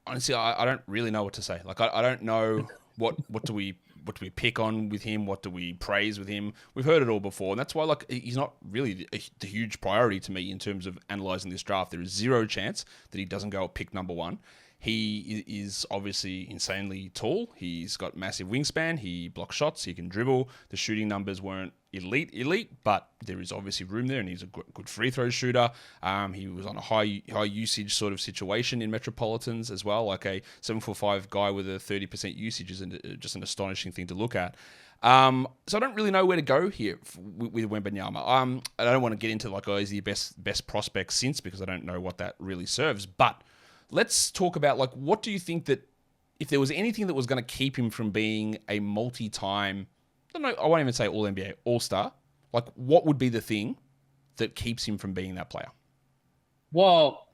honestly, I don't really know what to say. Like, I don't know what do we pick on with him? What do we praise with him? We've heard it all before, and that's why like he's not really the huge priority to me in terms of analyzing this draft. There is zero chance that he doesn't go at pick number one. He is obviously insanely tall. He's got massive wingspan. He blocks shots. He can dribble. The shooting numbers weren't elite, but there is obviously room there, and he's a good free throw shooter. He was on a high usage sort of situation in Metropolitans as well. Like a 7'5" guy with a 30% usage is just an astonishing thing to look at. So I don't really know where to go here with Wembanyama. I don't want to get into like, is he best prospect since, because I don't know what that really serves. But let's talk about like, what do you think that if there was anything that was going to keep him from being a multi-time, I don't know, I won't even say All-NBA, All-Star, like what would be the thing that keeps him from being that player? Well,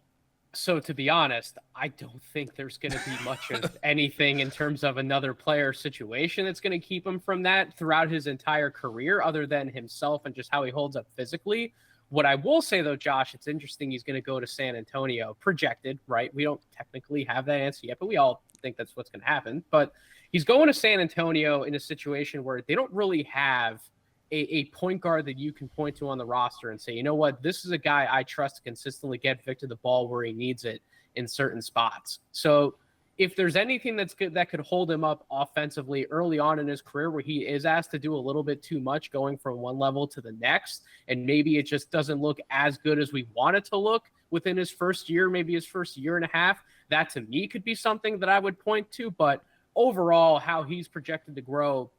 so to be honest, I don't think there's going to be much of anything in terms of another player situation that's going to keep him from that throughout his entire career, other than himself and just how he holds up physically. What I will say, though, Josh, it's interesting he's going to go to San Antonio, projected, right? We don't technically have that answer yet, but we all think that's what's going to happen. But he's going to San Antonio in a situation where they don't really have a point guard that you can point to on the roster and say, you know what, this is a guy I trust to consistently get Victor the ball where he needs it in certain spots. So if there's anything that's good that could hold him up offensively early on in his career, where he is asked to do a little bit too much going from one level to the next, and maybe it just doesn't look as good as we want it to look within his first year, maybe his first year and a half, that to me could be something that I would point to. But overall, how he's projected to grow,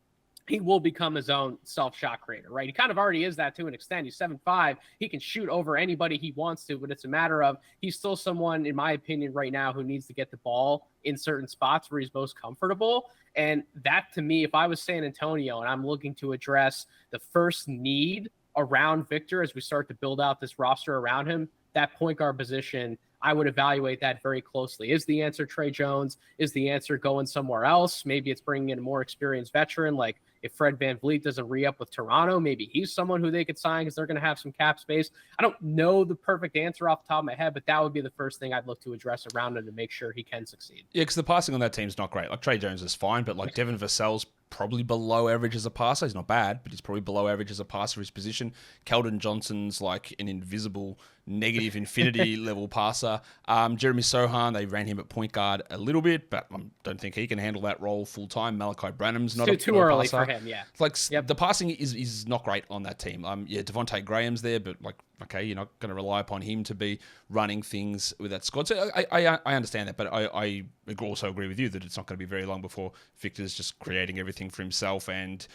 he will become his own self-shot creator, right? He kind of already is that to an extent. He's 7'5". He can shoot over anybody he wants to, but it's a matter of he's still someone, in my opinion, right now who needs to get the ball in certain spots where he's most comfortable. And that, to me, if I was San Antonio and I'm looking to address the first need around Victor as we start to build out this roster around him, that point guard position, I would evaluate that very closely. Is the answer Trey Jones? Is the answer going somewhere else? Maybe it's bringing in a more experienced veteran. Like if Fred VanVleet doesn't re-up with Toronto, maybe he's someone who they could sign because they're going to have some cap space. I don't know the perfect answer off the top of my head, but that would be the first thing I'd look to address around him to make sure he can succeed. Yeah, because the passing on that team's not great. Like Trey Jones is fine, but like Devin Vassell's probably below average as a passer. He's not bad, but he's probably below average as a passer for his position. Keldon Johnson's like an invisible negative infinity level passer. Jeremy Sohan, they ran him at point guard a little bit, but I don't think he can handle that role full time. Malachi Branham's not too early for him. Yeah, like the passing is not great on that team. Devontae Graham's there, but like okay, you're not going to rely upon him to be running things with that squad. So I understand that, but I also agree with you that it's not going to be very long before Victor's just creating everything for himself. And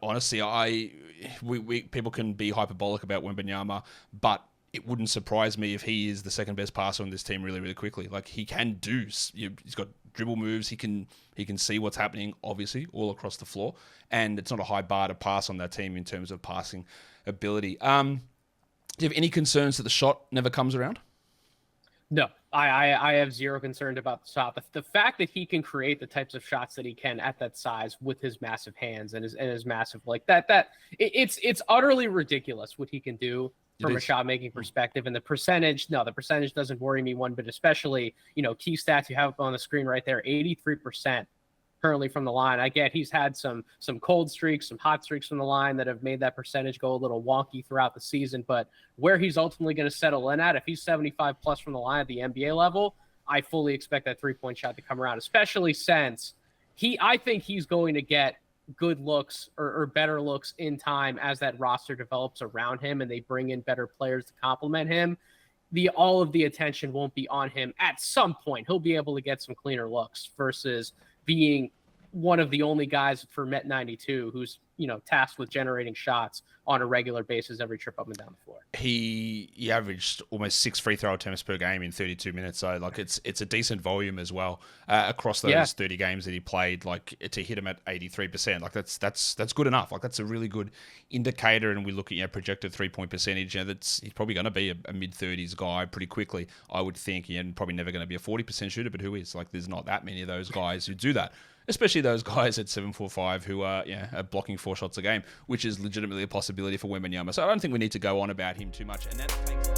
honestly, people can be hyperbolic about Wembanyama, but it wouldn't surprise me if he is the second best passer on this team really, really quickly. Like he can do, he's got dribble moves. He can see what's happening, obviously, all across the floor. And it's not a high bar to pass on that team in terms of passing ability. Do you have any concerns that the shot never comes around? No, I have zero concern about the shot. The fact that he can create the types of shots that he can at that size with his massive hands and his massive like that, it's utterly ridiculous what he can do from a shot making perspective. And the percentage doesn't worry me one bit, especially, key stats you have up on the screen right there, 83% currently from the line. I get he's had some cold streaks, some hot streaks from the line that have made that percentage go a little wonky throughout the season. But where he's ultimately going to settle in at, if he's 75 plus from the line at the NBA level, I fully expect that 3-point shot to come around, especially since I think he's going to get good looks or better looks in time as that roster develops around him and they bring in better players to complement him. All of the attention won't be on him. At some point, he'll be able to get some cleaner looks versus being one of the only guys for Met 92 who's, tasked with generating shots on a regular basis every trip up and down the floor. He averaged almost 6 free throw attempts per game in 32 minutes. So like it's a decent volume as well across those 30 games that he played. Like to hit him at 83%, like that's good enough. Like that's a really good indicator. And we look at projected 3-point percentage. He's probably going to be a mid-30s guy pretty quickly, I would think. And probably never going to be a 40% shooter, but who is? Like there's not that many of those guys who do that. Especially those guys at 7'5" who are blocking 4 shots a game, which is legitimately a possibility for Wembanyama. So I don't think we need to go on about him too much. And that takes